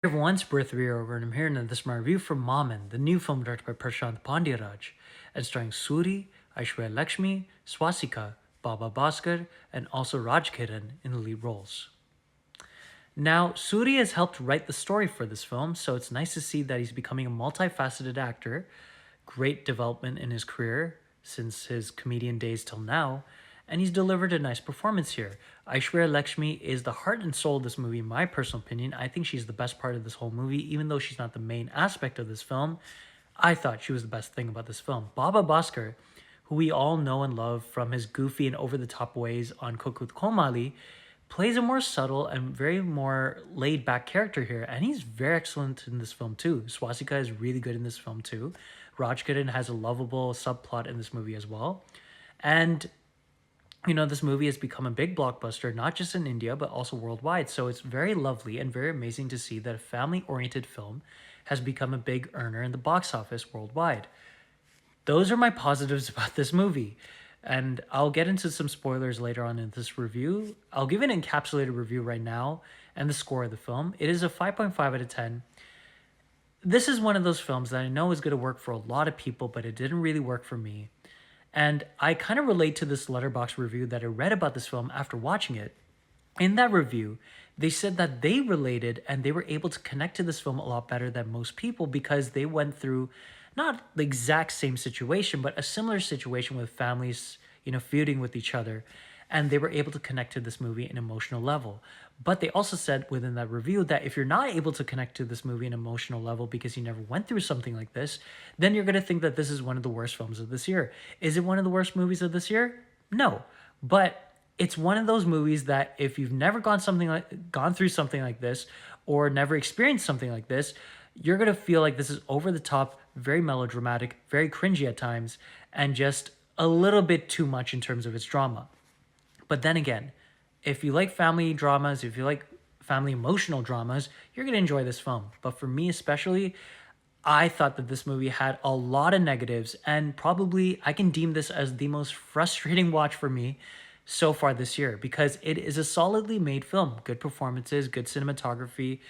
Everyone's birth over, and I'm here in this my review for Maaman, the new film directed by Prashant Pandyaraj, and starring Suri, Aishwarya Lakshmi, Swastika, Baba Bhaskar, and also Raj Kiran in the lead roles. Now, Suri has helped write the story for this film, so it's nice to see that he's becoming a multifaceted actor. Great development in his career since his comedian days till now, and he's delivered a nice performance here. Aishwarya Lakshmi is the heart and soul of this movie, in my personal opinion. I think she's the best part of this whole movie, even though she's not the main aspect of this film. I thought she was the best thing about this film. Baba Bhaskar, who we all know and love from his goofy and over-the-top ways on Kokut Komali, plays a more subtle and very more laid-back character here, and he's very excellent in this film too. Swastika is really good in this film too. Raj Kiran has a lovable subplot in this movie as well. And this movie has become a big blockbuster, not just in India, but also worldwide. So it's very lovely and very amazing to see that a family oriented film has become a big earner in the box office worldwide. Those are my positives about this movie. And I'll get into some spoilers later on in this review. I'll give an encapsulated review right now and the score of the film. It is a 5.5 out of 10. This is one of those films that I know is going to work for a lot of people, but it didn't really work for me. And I kind of relate to this Letterboxd review that I read about this film after watching it. In that review, they said that they related and they were able to connect to this film a lot better than most people because they went through not the exact same situation, but a similar situation with families, feuding with each other. And they were able to connect to this movie in an emotional level. But they also said within that review that if you're not able to connect to this movie in an emotional level because you never went through something like this, then you're going to think that this is one of the worst films of this year. Is it one of the worst movies of this year? No. But it's one of those movies that if you've never gone through something like this or never experienced something like this, you're going to feel like this is over the top, very melodramatic, very cringy at times, and just a little bit too much in terms of its drama. But then again, if you like family dramas, if you like family emotional dramas, you're going to enjoy this film. But for me especially, I thought that this movie had a lot of negatives, and probably I can deem this as the most frustrating watch for me so far this year because it is a solidly made film. Good performances, good cinematography,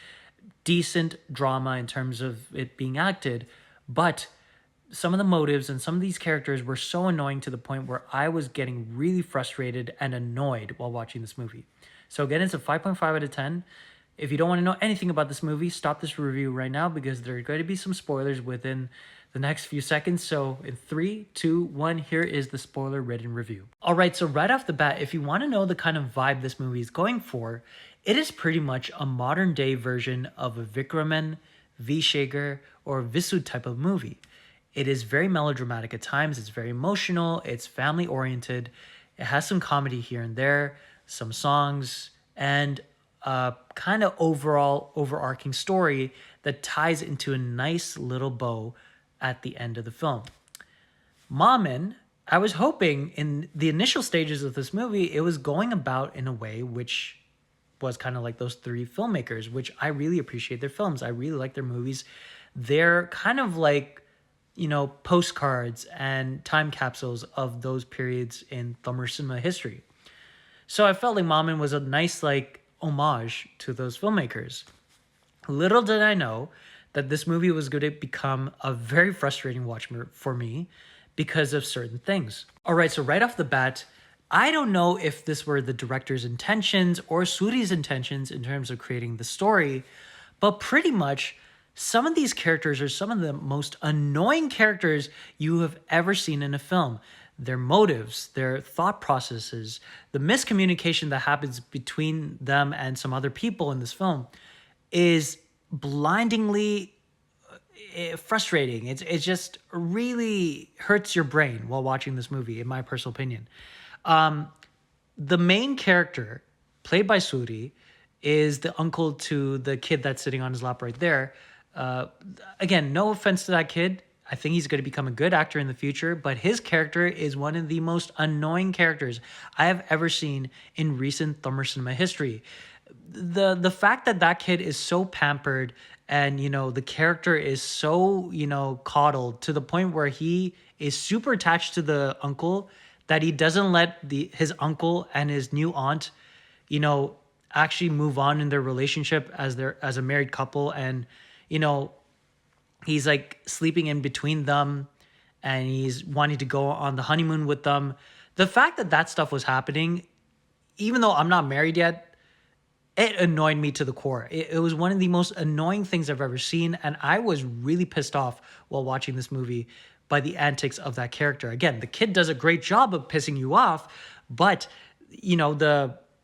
decent drama in terms of it being acted, but some of the motives and some of these characters were so annoying to the point where I was getting really frustrated and annoyed while watching this movie. So again, it's a 5.5 out of 10. If you don't want to know anything about this movie, stop this review right now because there are going to be some spoilers within the next few seconds. So in 3, 2, 1, here is the spoiler written review. All right, so right off the bat, if you want to know the kind of vibe this movie is going for, it is pretty much a modern day version of a Vikraman, V-Shaker, or Visu type of movie. It is very melodramatic at times. It's very emotional. It's family oriented. It has some comedy here and there, some songs, and a kind of overall overarching story that ties into a nice little bow at the end of the film. Maaman, I was hoping in the initial stages of this movie, it was going about in a way which was kind of like those three filmmakers, which I really appreciate their films. I really like their movies. They're kind of like postcards and time capsules of those periods in Tamil cinema history. So I felt like Maaman was a nice homage to those filmmakers. Little did I know that this movie was going to become a very frustrating watch for me because of certain things. All right, so right off the bat, I don't know if this were the director's intentions or Suri's intentions in terms of creating the story, but pretty much some of these characters are some of the most annoying characters you have ever seen in a film. Their motives, their thought processes, the miscommunication that happens between them and some other people in this film is blindingly frustrating. It just really hurts your brain while watching this movie, in my personal opinion. The main character, played by Suri, is the uncle to the kid that's sitting on his lap right there. Again, no offense to that kid. I think he's going to become a good actor in the future, but his character is one of the most annoying characters I have ever seen in recent Tamil cinema history. The fact that kid is so pampered and, the character is so, coddled to the point where he is super attached to the uncle that he doesn't let his uncle and his new aunt, actually move on in their relationship as a married couple, and you know he's like sleeping in between them, and he's wanting to go on the honeymoon with them. The fact that that stuff was happening, even though I'm not married yet, it annoyed me to the core. It was one of the most annoying things I've ever seen, and I was really pissed off while watching this movie by the antics of that character. Again, the kid does a great job of pissing you off, but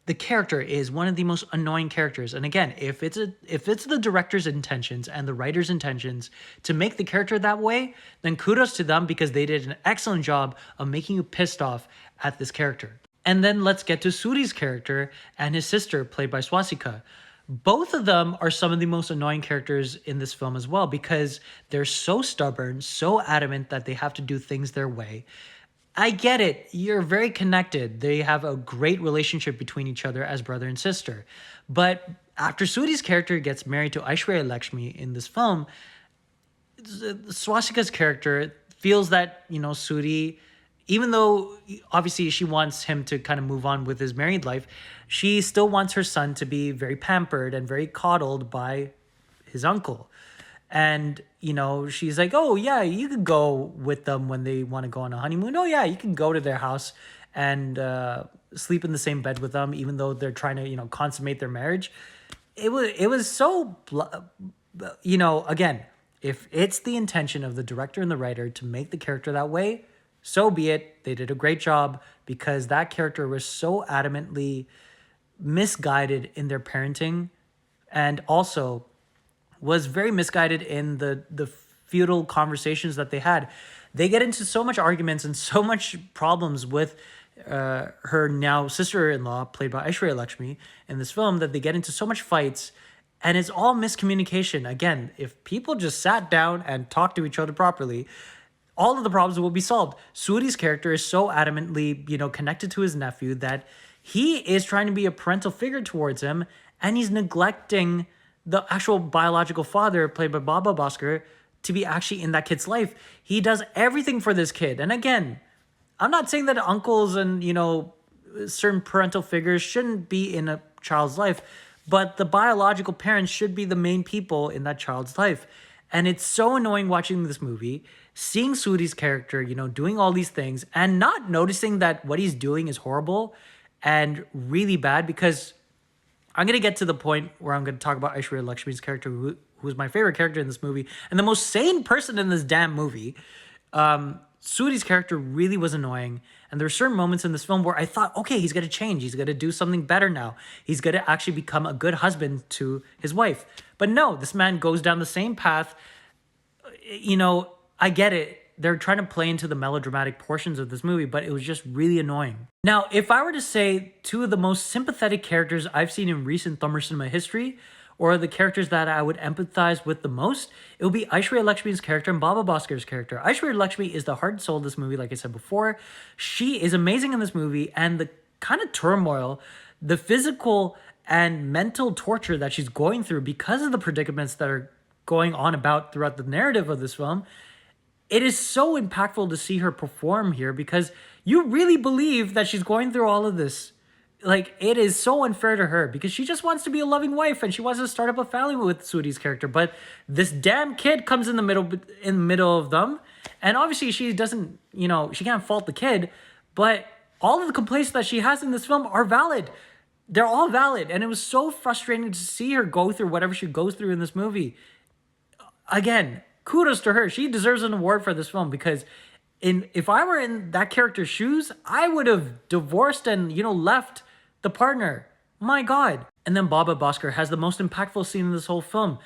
the character is one of the most annoying characters. And again, if it's the director's intentions and the writer's intentions to make the character that way, then kudos to them, because they did an excellent job of making you pissed off at this character. And then let's get to Suri's character and his sister, played by Swastika. Both of them are some of the most annoying characters in this film as well, because they're so stubborn, so adamant that they have to do things their way. I get it. You're very connected. They have a great relationship between each other as brother and sister. But after Suri's character gets married to Aishwarya Lakshmi in this film, Swastika's character feels that, Suri, even though obviously she wants him to kind of move on with his married life, she still wants her son to be very pampered and very coddled by his uncle. And, she's like, oh, yeah, you could go with them when they want to go on a honeymoon. Oh, yeah, you can go to their house and sleep in the same bed with them, even though they're trying to, consummate their marriage. It was so, again, if it's the intention of the director and the writer to make the character that way, so be it. They did a great job, because that character was so adamantly misguided in their parenting, and also was very misguided in the feudal conversations that they had. They get into so much arguments and so much problems with her now sister-in-law, played by Aishwarya Lakshmi, in this film, that they get into so much fights, and it's all miscommunication. Again, if people just sat down and talked to each other properly, all of the problems will be solved. Suri's character is so adamantly, connected to his nephew that he is trying to be a parental figure towards him, and he's neglecting the actual biological father, played by Baba Bhaskar, to be actually in that kid's life. He does everything for this kid. And again, I'm not saying that uncles and, certain parental figures shouldn't be in a child's life, but the biological parents should be the main people in that child's life. And it's so annoying watching this movie, seeing Suri's character, doing all these things and not noticing that what he's doing is horrible and really bad, because I'm going to get to the point where I'm going to talk about Aishwarya Lakshmi's character, who's my favorite character in this movie and the most sane person in this damn movie. Suri's character really was annoying. And there were certain moments in this film where I thought, okay, he's going to change. He's going to do something better now. He's going to actually become a good husband to his wife. But no, this man goes down the same path. I get it. They're trying to play into the melodramatic portions of this movie, but it was just really annoying. Now, if I were to say two of the most sympathetic characters I've seen in recent Tamil cinema history, or the characters that I would empathize with the most, it would be Aishwarya Lakshmi's character and Baba Bhaskar's character. Aishwarya Lakshmi is the heart and soul of this movie, like I said before. She is amazing in this movie, and the kind of turmoil, the physical and mental torture that she's going through because of the predicaments that are going on about throughout the narrative of this film, it is so impactful to see her perform here, because you really believe that she's going through all of this. Like, it is so unfair to her, because she just wants to be a loving wife and she wants to start up a family with Suri's character. But this damn kid comes in the middle of them. And obviously she doesn't, she can't fault the kid, but all of the complaints that she has in this film are valid. They're all valid. And it was so frustrating to see her go through whatever she goes through in this movie. Again, kudos to her. She deserves an award for this film, because if I were in that character's shoes, I would have divorced and, left the partner. My God. And then Baba Bhaskar has the most impactful scene in this whole film.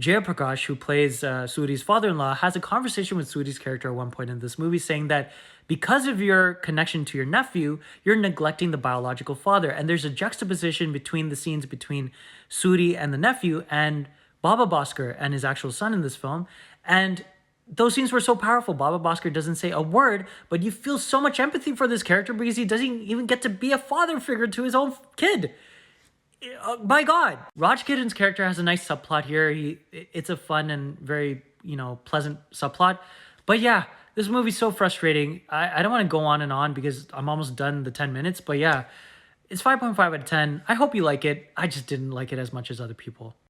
Jayaprakash, who plays Suri's father-in-law, has a conversation with Suri's character at one point in this movie, saying that because of your connection to your nephew, you're neglecting the biological father. And there's a juxtaposition between the scenes between Suri and the nephew and Baba Bhaskar and his actual son in this film. And those scenes were so powerful. Baba Bhaskar doesn't say a word, but you feel so much empathy for this character, because he doesn't even get to be a father figure to his own kid. My God. Raj Kiran's character has a nice subplot here. It's a fun and very, pleasant subplot. But yeah, this movie's so frustrating. I don't want to go on and on, because I'm almost done the 10 minutes. But yeah, It's 5.5 out of 10. I hope you like it. I just didn't like it as much as other people.